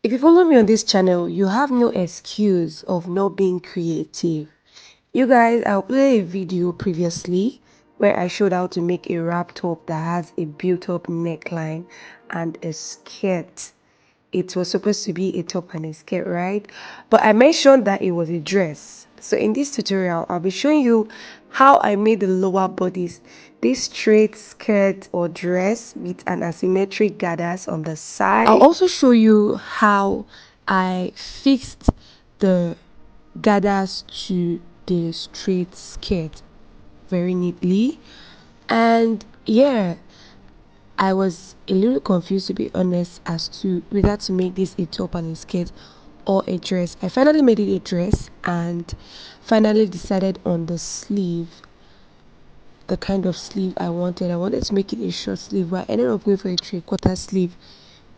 If you follow me on this channel, you have no excuse of not being creative. You guys, I'll play a video previously where I showed how to make a wrap top that has a built-up neckline and a skirt. It was supposed to be a top and a skirt, right? But I mentioned that it was a dress. So in this tutorial, I'll be showing you how I made the lower bodice, this straight skirt or dress with an asymmetric gathers on the side. I'll also show you how I fixed the gathers to the straight skirt very neatly. And yeah, I was a little confused, to be honest, as to whether to make this a top and a skirt or a dress. I finally made it a dress and finally decided on the sleeve, the kind of sleeve I wanted. I wanted to make it a short sleeve, but I ended up going for a 3/4 sleeve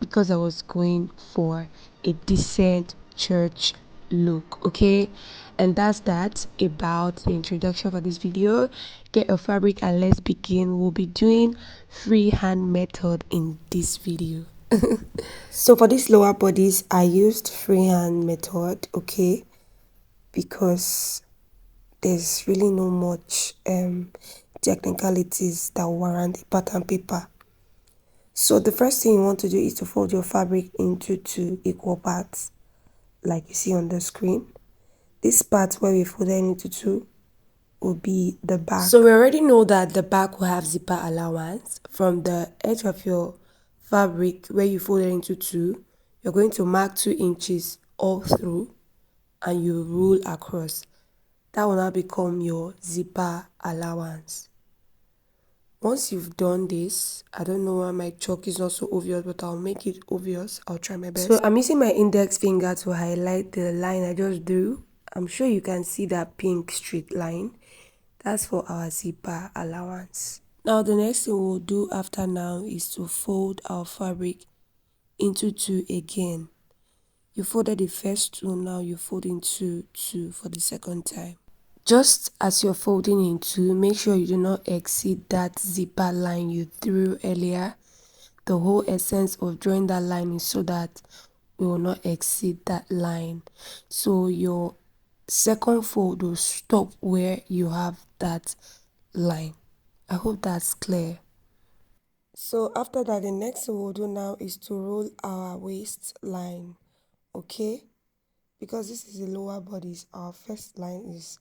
because I was going for a decent church look. Okay, and that's that about the introduction for this video. Get a fabric and let's begin. We'll be doing freehand method in this video. So for these lower bodies, I used freehand method, okay, because there's really no much technicalities that warrant a pattern paper. So the first thing you want to do is to fold your fabric into 2 equal parts, like you see on the screen. This part where we folded into 2 will be the back. So we already know that the back will have zipper allowance. From the edge of your fabric where you folded into 2, you're going to mark 2 inches all through and you rule across. That will now become your zipper allowance. Once you've done this, I don't know why my chalk is not so obvious, but I'll make it obvious. I'll try my best. So I'm using my index finger to highlight the line I just drew. I'm sure you can see that pink straight line. That's for our zipper allowance. Now the next thing we'll do after now is to fold our fabric into 2 again. You folded the first 2, now you fold into 2 for the second time. Just as you're folding into, make sure you do not exceed that zipper line you drew earlier. The whole essence of drawing that line is so that we will not exceed that line. So your second fold will stop where you have that line. I hope that's clear. So after that, the next thing we'll do now is to roll our waistline, okay? Because this is the lower bodies, our first line is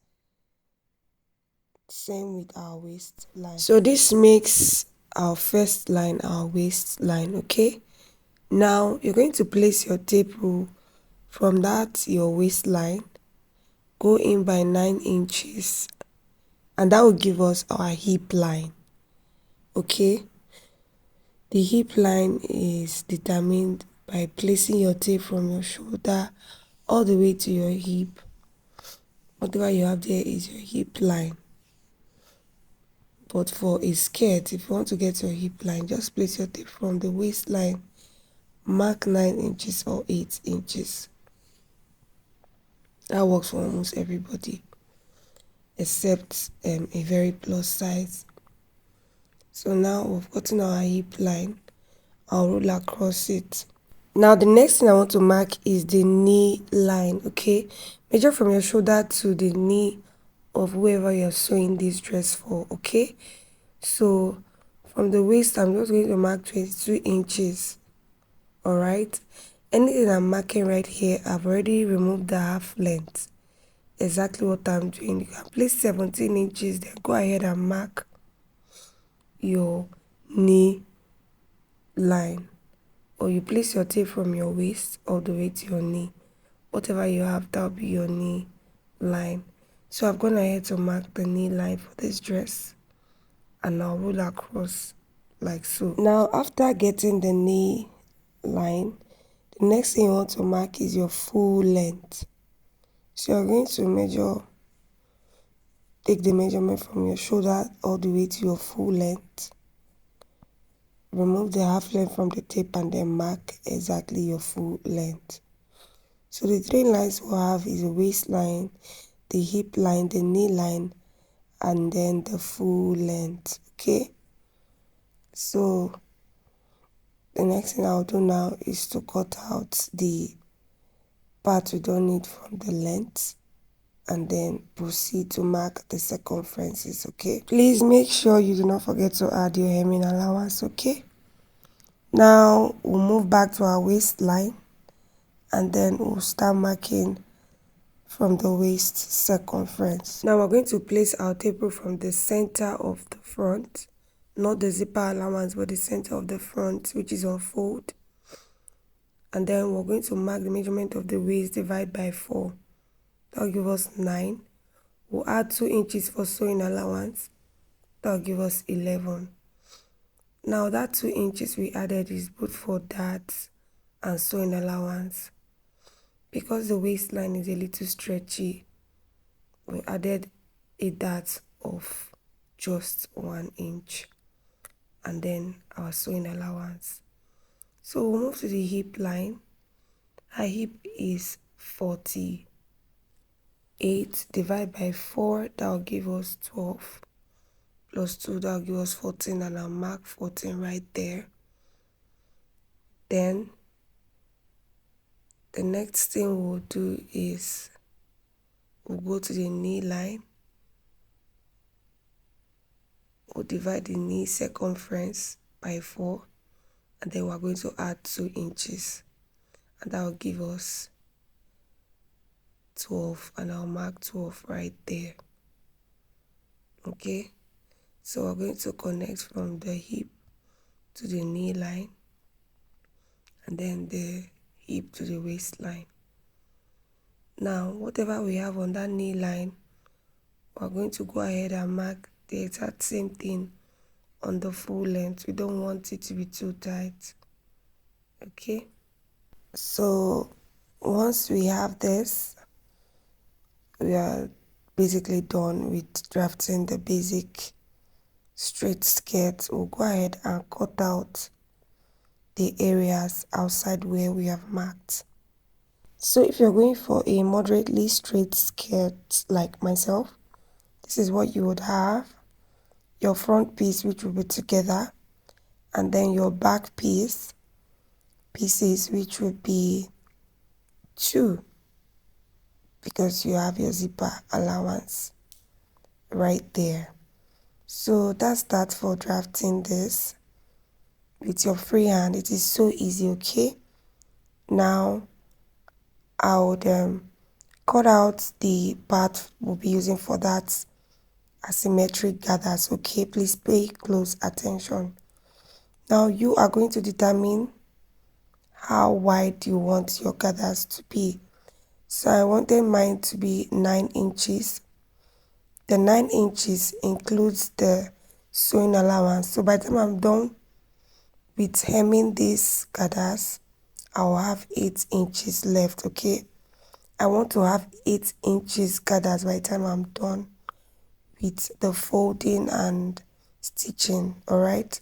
same with our waistline. So this makes our first line our waistline, okay? Now you're going to place your tape rule from that your waistline, go in by 9 inches, and that will give us our hip line, okay? The hip line is determined by placing your tape from your shoulder all the way to your hip. Whatever you have there is your hip line. But for a skirt, if you want to get your hip line, just place your tape from the waistline, mark 9 inches or 8 inches. That works for almost everybody, except a very plus size. So now we've gotten our hip line. I'll roll across it. Now the next thing I want to mark is the knee line, okay? Measure from your shoulder to the knee of whoever you're sewing this dress for, okay? So from the waist, I'm just going to mark 22 inches, all right? Anything I'm marking right here, I've already removed the half length. Exactly what I'm doing. You can place 17 inches, then go ahead and mark your knee line. Or you place your tape from your waist all the way to your knee. Whatever you have, that'll be your knee line. So I've gone ahead to mark the knee line for this dress, and I'll roll across like so. Now after getting the knee line, the next thing you want to mark is your full length. So you're going to take the measurement from your shoulder all the way to your full length. Remove the half length from the tape and then mark exactly your full length. So the 3 lines we'll have is the waistline, the hip line, the knee line, and then the full length, okay? So The next thing I'll do now is to cut out the part we don't need from the length and then proceed to mark the circumferences, okay? Please make sure you do not forget to add your hemming allowance, okay? Now we'll move back to our waistline and then we'll start marking from the waist circumference. Now we're going to place our table from the center of the front, not the zipper allowance, but the center of the front, which is on fold. And then we're going to mark the measurement of the waist, divide by 4. That'll give us 9. We'll add 2 inches for sewing allowance. That'll give us 11. Now that 2 inches we added is both for darts and sewing allowance. Because the waistline is a little stretchy, we added a dart of just 1 inch and then our sewing allowance. So we'll move to the hip line. Our hip is 48. Divide by 4, that will give us 12. Plus 2, that will give us 14, and I'll mark 14 right there. Then the next thing we'll do is we'll go to the knee line. We'll divide the knee circumference by 4, and then we're going to add 2 inches, and that will give us 12, and I'll mark 12 right there. Okay, so we're going to connect from the hip to the knee line and then the hip to the waistline. Now whatever we have on that knee line, we're going to go ahead and mark the exact same thing on the full length. We don't want it to be too tight. Okay, so once we have this, we are basically done with drafting the basic straight skirt. We'll go ahead and cut out the areas outside where we have marked. So if you're going for a moderately straight skirt like myself, this is what you would have. Your front piece, which will be together, and then your back pieces, which would be 2, because you have your zipper allowance right there. So that's that for drafting this with your free hand. It is so easy, okay? Now I would cut out the part we'll be using for that asymmetric gathers, okay? Please pay close attention. Now you are going to determine how wide you want your gathers to be. So I wanted mine to be 9 inches. The 9 inches includes the sewing allowance. So by the time I'm done with hemming these gathers, I'll have 8 inches left, okay? I want to have 8 inches gathers by the time I'm done with the folding and stitching, alright?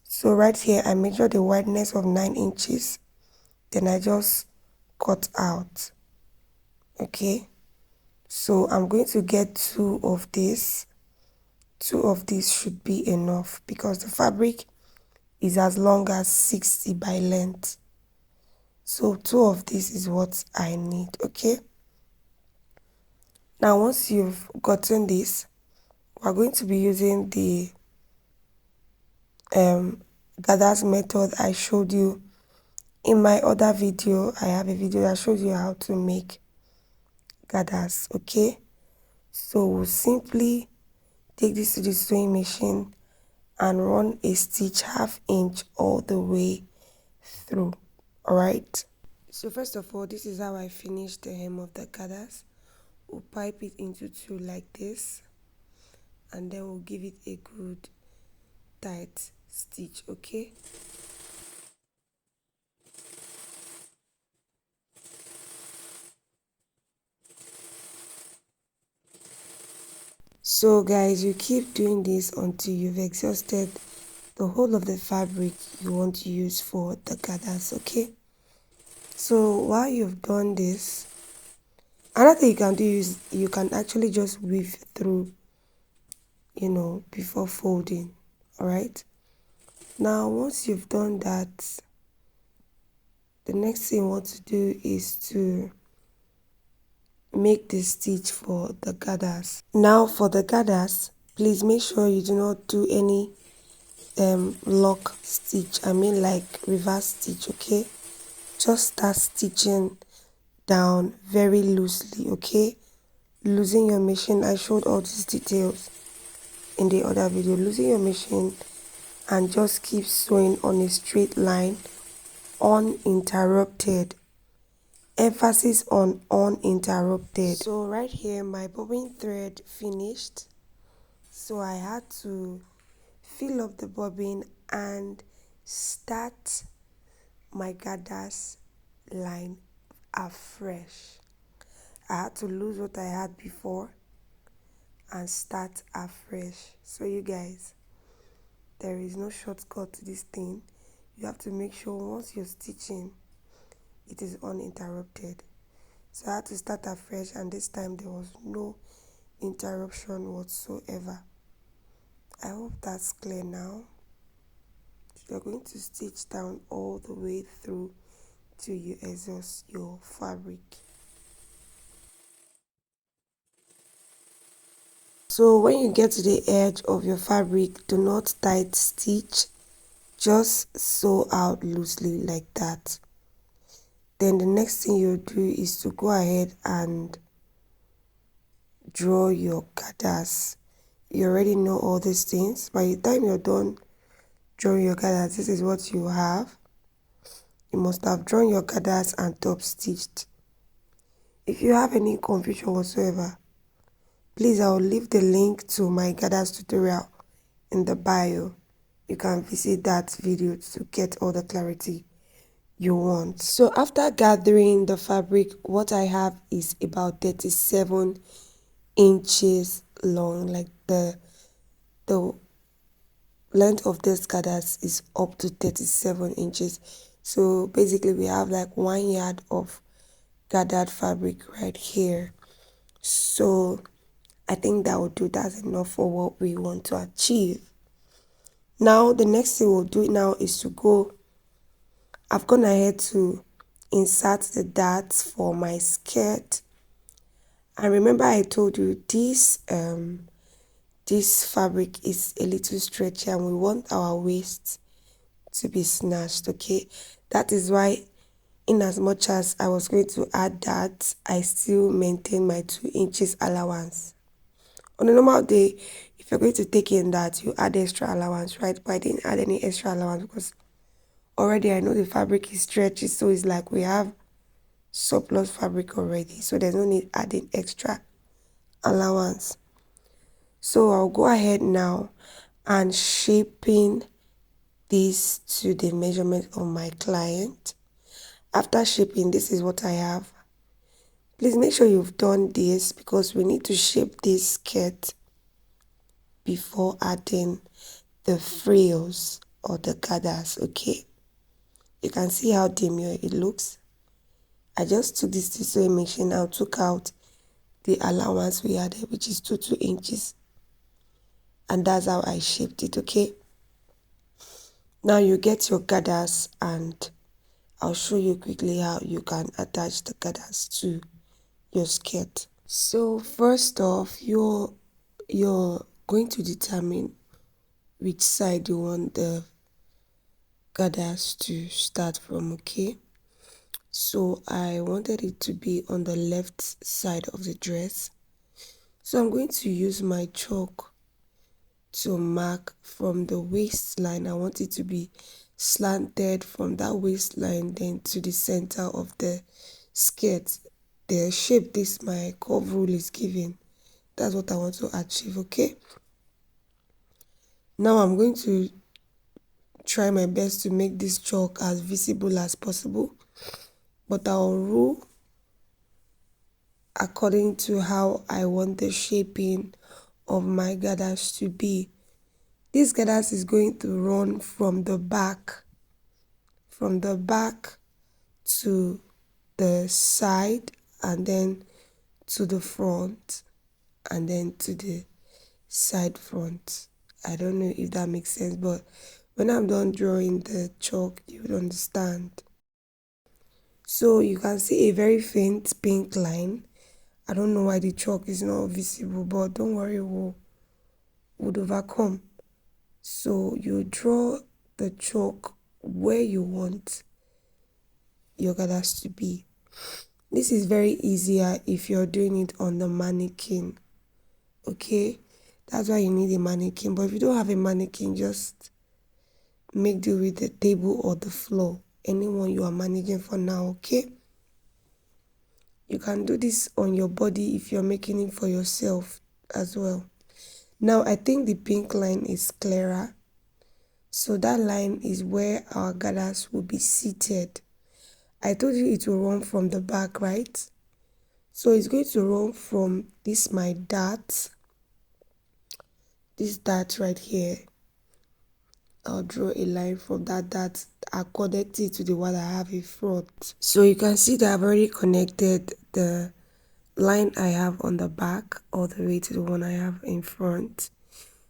So right here, I measure the wideness of 9 inches, then I just cut out, okay? So I'm going to get 2 of these. 2 of these should be enough because the fabric is as long as 60 by length. So 2 of this is what I need, okay? Now once you've gotten this, we're going to be using the gathers method I showed you in my other video. I have a video that shows you how to make gathers, okay? So we'll simply take this to the sewing machine and run a stitch 1/2 inch all the way through, all right? So first of all, this is how I finish the hem of the gathers. We'll pipe it into 2 like this, and then we'll give it a good tight stitch, okay? So guys, you keep doing this until you've exhausted the whole of the fabric you want to use for the gathers, okay? So while you've done this, another thing you can do is you can actually just weave through, before folding, all right? Now once you've done that, the next thing you want to do is to make the stitch for the gathers. Now for the gathers, please make sure you do not do any lock stitch, I mean like reverse stitch, okay? Just start stitching down very loosely, okay? Losing your machine, I showed all these details in the other video. Losing your machine and just keep sewing on a straight line, uninterrupted. Emphasis on uninterrupted. So right here my bobbin thread finished, so I had to fill up the bobbin and start my gathers line afresh. I had to lose what I had before and start afresh. So you guys, there is no shortcut to this thing. You have to make sure once you're stitching it is uninterrupted. So I had to start afresh, and this time there was no interruption whatsoever. I hope that's clear now. You're going to stitch down all the way through till you exhaust your fabric. So when you get to the edge of your fabric, do not tight stitch, just sew out loosely like that. Then the next thing you do is to go ahead and draw your gathers. You already know all these things. By the time you're done drawing your gathers, this is what you have. You must have drawn your gathers and top stitched. If you have any confusion whatsoever, please, I'll leave the link to my gathers tutorial in the bio. You can visit that video to get all the clarity you want. So after gathering the fabric, what I have is about 37 inches long. Like the length of this gathers is up to 37 inches. So basically we have like 1 yard of gathered fabric right here. So I think that will do. That's enough for what we want to achieve. Now the next thing we'll do now is to go, I've gone ahead to insert the darts for my skirt. And remember I told you this fabric is a little stretchy and we want our waist to be snatched, okay? That is why in as much as I was going to add that, I still maintain my 2 inches allowance. On a normal day, if you're going to take in that, you add extra allowance, right? But I didn't add any extra allowance because already I know the fabric is stretchy, so it's like we have surplus fabric already, so there's no need adding extra allowance. So I'll go ahead now and shaping this to the measurement of my client. After shaping, this is what I have. Please make sure you've done this because we need to shape this skirt before adding the frills or the gathers, okay? You can see how demure it looks. I just took this to sewing machine and took out the allowance we added, which is 2 inches, and that's how I shaped it, okay? Now you get your gathers and I'll show you quickly how you can attach the gathers to your skirt. So first off, you're going to determine which side you want the gathers to start from, okay? So I wanted it to be on the left side of the dress. So I'm going to use my chalk to mark from the waistline. I want it to be slanted from that waistline then to the center of the skirt. The shape this my curve rule is giving, that's what I want to achieve, okay? Now I'm going to try my best to make this chalk as visible as possible, but I'll rule according to how I want the shaping of my gathers to be. This gathers is going to run from the back to the side and then to the front and then to the side front. I don't know if that makes sense, but When I'm done drawing the chalk, you would understand. So you can see a very faint pink line. I don't know why the chalk is not visible, but don't worry, we'll overcome. So you draw the chalk where you want your gathers to be. This is very easier if you're doing it on the mannequin. Okay, that's why you need a mannequin. But if you don't have a mannequin, just make do with the table or the floor, anyone you are managing for now. Okay, you can do this on your body if you're making it for yourself as well. Now I think the pink line is clearer. So that line is where our gathers will be seated. I told you it will run from the back, right? So it's going to run from this my dart, this dart right here. I'll draw a line from that dart. I'll connect it to the one I have in front. So you can see that I've already connected the line I have on the back all the way to the one I have in front.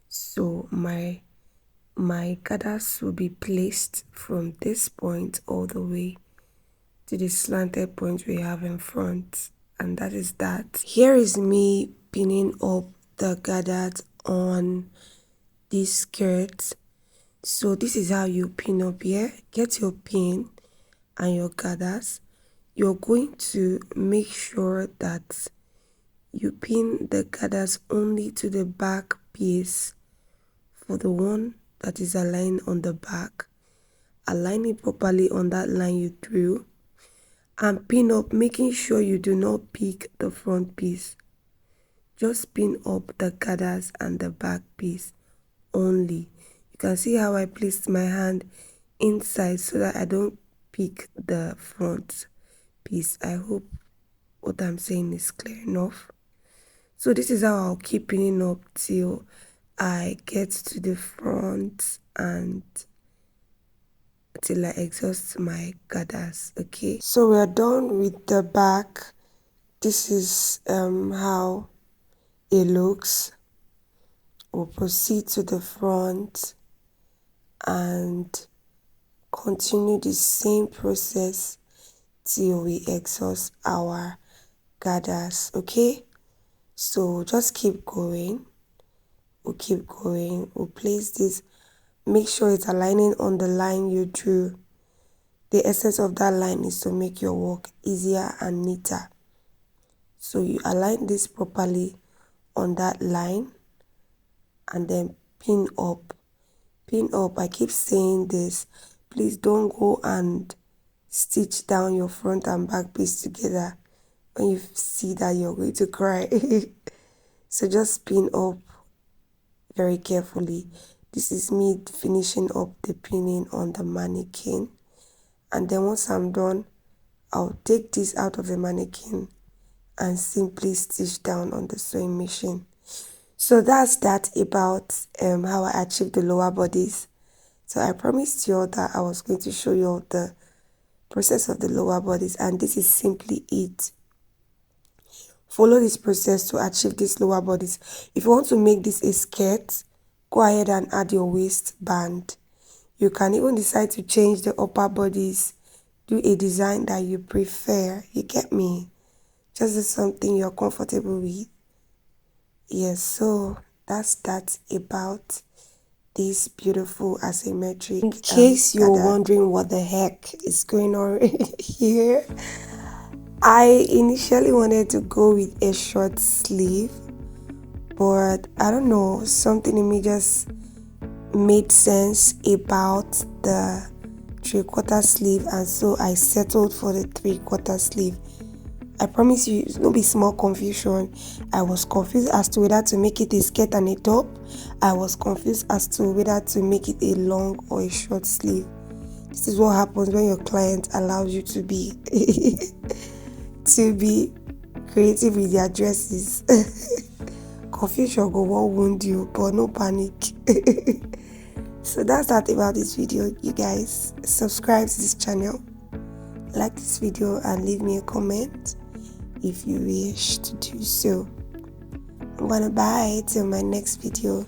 So my gathers will be placed from this point all the way to the slanted point we have in front, and that is that. Here is me pinning up the gathers on this skirt. So this is how you pin up here. Get your pin and your gathers. You're going to make sure that you pin the gathers only to the back piece for the one that is aligned on the back. Align it properly on that line you drew and pin up, making sure you do not pick the front piece. Just pin up the gathers and the back piece only. You can see how I placed my hand inside so that I don't pick the front piece. I hope what I'm saying is clear enough. So this is how I'll keep pinning up till I get to the front and till I exhaust my gathers. Okay, so we're done with the back. This is how it looks. We'll proceed to the front and continue the same process till we exhaust our gathers. Okay, so just keep going. We'll keep going. We'll place this, make sure it's aligning on the line you drew. The essence of that line is to make your work easier and neater. So you align this properly on that line and then pin up. Pin up. I keep saying this. Please don't go and stitch down your front and back piece together when you see that you're going to cry. So just pin up very carefully. This is me finishing up the pinning on the mannequin. And then once I'm done, I'll take this out of the mannequin and simply stitch down on the sewing machine. So that's that about how I achieved the lower bodice. So I promised you all that I was going to show you all the process of the lower bodice, and this is simply it. Follow this process to achieve this lower bodice. If you want to make this a skirt, go ahead and add your waistband. You can even decide to change the upper bodice, do a design that you prefer. You get me? Just do something you're comfortable with. Yes, so that's that about this beautiful asymmetric. In case you're wondering what the heck is going on here, I initially wanted to go with a short sleeve, but I don't know, something in me just made sense about the 3/4 sleeve, and so I settled for the 3/4 sleeve. I promise you, it's no be small confusion. I was confused as to whether to make it a skirt and a top. I was confused as to whether to make it a long or a short sleeve. This is what happens when your client allows you to be to be creative with their dresses. Confusion go won't wound you, but no panic. So that's that about this video, you guys. Subscribe to this channel, like this video, and leave me a comment if you wish to do so. I'm gonna bye till my next video.